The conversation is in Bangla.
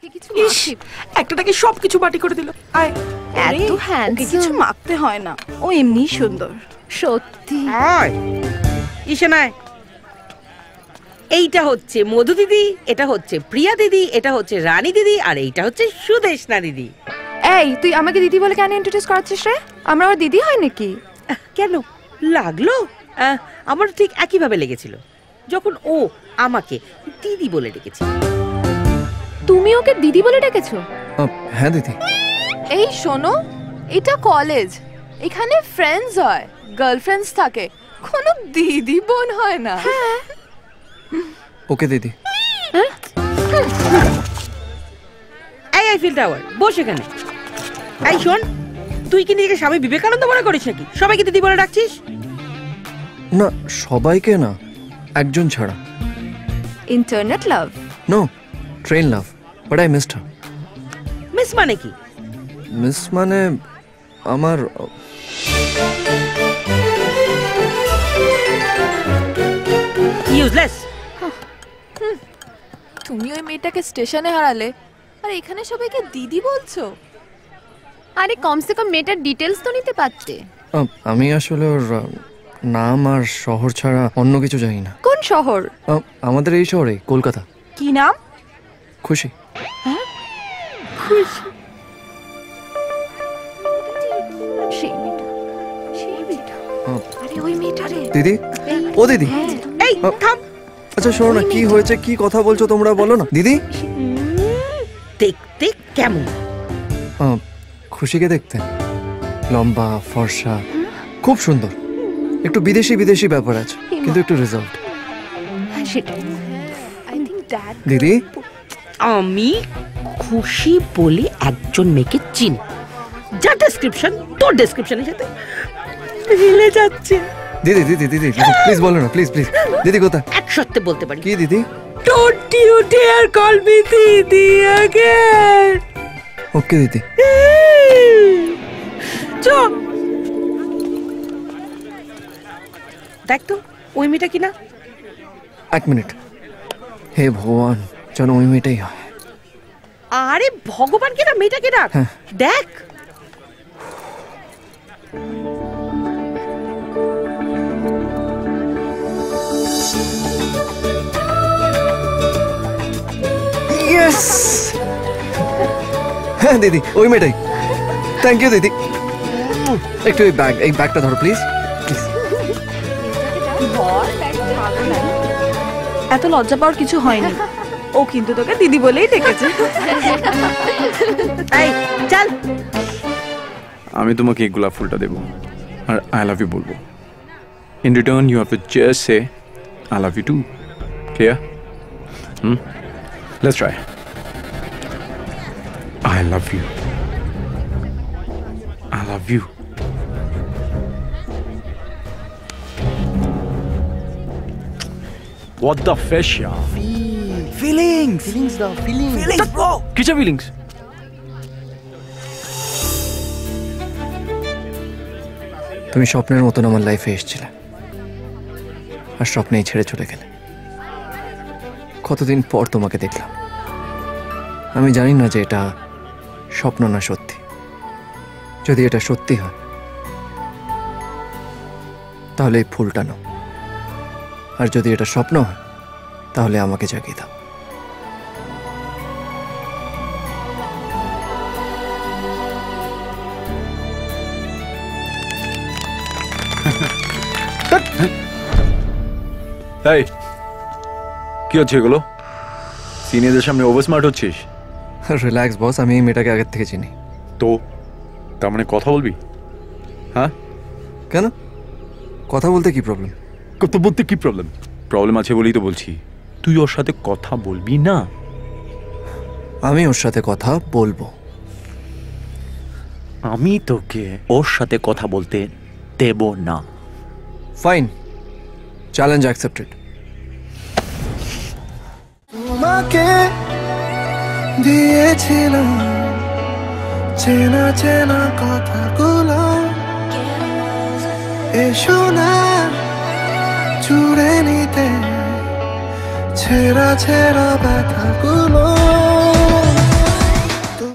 ওকে কিছু একটা নাকি সবকিছু বাটি করে দিল। আয়, এত হ্যান্ডসাম, কিছু মাখতে হয় না, ও এমনি সুন্দর। সত্যি। আয় ঈশানায়, এইটা হচ্ছে মধু দিদি, এটা হচ্ছে প্রিয়া দিদি, এটা হচ্ছে রানী দিদি, আর এইটা হচ্ছে সুদেশনা দিদি। এই তুই আমাকে দিদি বলে কেন ইন্ট্রোডিউস করাচ্ছিস রে? আমরা ওর দিদি হয় নাকি? কেন লাগলো? আমার ঠিক একই ভাবে লেগেছিল যখন ও আমাকে দিদি বলে ডেকেছে। তুমি ওকে দিদি বলে ডেকেছো? হ্যাঁ দিদি। এই শোনো, এটা কলেজ, এখানে ফ্রেন্ডস হয়, গার্লফ্রেন্ডস থাকে, কোনো দিদি বোন হয় না। ওকে দিদি। এই ফিল টাওয়ার বস এখানে। এই শোন, তুই কি নিজেকে স্বামী বিবেকানন্দ মনে করিস নাকি সবাইকে দিদি বলে ডাকছিস? না, সবাইকে না, একজন ছাড়া। Internet love? No, train love, but I missed her. Miss মানে কি? মিস মানে আমার ইউজলেস। তুমি ওই মেয়েটাকে স্টেশনে হারালে আর এখানে সবাইকে দিদি বলছো? আরে কমসে কম মেয়েটার ডিটেলস তো নিতে পারতে। আমি আসলে ওর নাম আর শহর ছাড়া অন্য কিছু জানি না। কোন শহর? আমাদের এই শহরে, কলকাতা। কি নাম? খুশি। হ্যাঁ, খুশি। সেই মেয়েটা, সেই মেয়েটা। আরে ওই মেয়েটা রে। দিদি, ও দিদি। এই থাম। আচ্ছা শোনো না, কি হয়েছে, কি কথা বলছো তোমরা, বলো না দিদি। দেখতে কেমন? খুশিকে দেখতে লম্বা, ফর্সা, খুব সুন্দর, একটু বিদেশি বিদেশি ব্যাপার আছে, কিন্তু একটু রেজাল্ট। দিদি, আমি খুশি বলে একজন মেয়েকে চিনি, যা ডেসক্রিপশন তোর ডেসক্রিপশনের সাথে মিলে যাচ্ছে। দিদি দিদি দিদি প্লিজ বলো না, প্লিজ প্লিজ। দিদি কোথায়? এক সত্যি বলতে পারি। কি দিদি? Don't you dare call me দিদি again. ওকে দিদি। চল দেখ তো ওই মেয়েটা কিনা। এক মিনিট, হে ভগবান, যেন ওই মেয়েটাই হয়। আরে ভগবান কিনা, মেয়েটাকে ডাক। দেখ। ইয়েস, হ্যাঁ দিদি, ওই মেয়েটাই। থ্যাংক ইউ দিদি। একটু এই ব্যাগটা ধরো প্লিজ, প্লিজ। এত লজ্জা পাওয়ার কিছু হয়নি, ও কিন্তু তোকে দিদি বলেই ডেকেছে। এই চল। আমি তোমাকে এই গোলাপ ফুলটা দেবো আর আই লাভ ইউ বলবো। In return you have to just say I love you too. Clear? Let's try. I love you. I love you. What the fish, yeah? Feelings, bro. Kicha feelings? তুমি স্বপ্নের মতন আমার লাইফে এসেছিলে, আর স্বপ্নেই ছেড়ে চলে গেলে। কতদিন পর তোমাকে দেখলাম। আমি জানি না যে এটা স্বপ্ন না সত্যি। যদি এটা সত্যি হয় তাহলে এই ফুলটা নাও, আর যদি এটা স্বপ্ন হয় তাহলে আমাকে জাগিয়ে দাও। এই কি হচ্ছে এগুলো? সিনিয়রদের সামনে ওভার স্মার্ট হচ্ছিস? রিল্যাক্স বস, আমি এই মেয়েটাকে আগের থেকে চিনি। তো তার মানে কথা বলবি? হ্যাঁ কেন, কথা বলতে কি প্রবলেম? কথা বলতে কি প্রবলেম? প্রবলেম আছে বলেই তো বলছি, তুই ওর সাথে কথা বলবি না? আমি ওর সাথে কথা বলবো। আমি তোকে ওর সাথে কথা বলতে দেব না। Fine, challenge accepted. তোমাকে দিয়েছিলাম চেনা চেনা কথাগুলো, এসো না জুড়ে নিতে ছেঁড়া ছেঁড়া ব্যথাগুলো।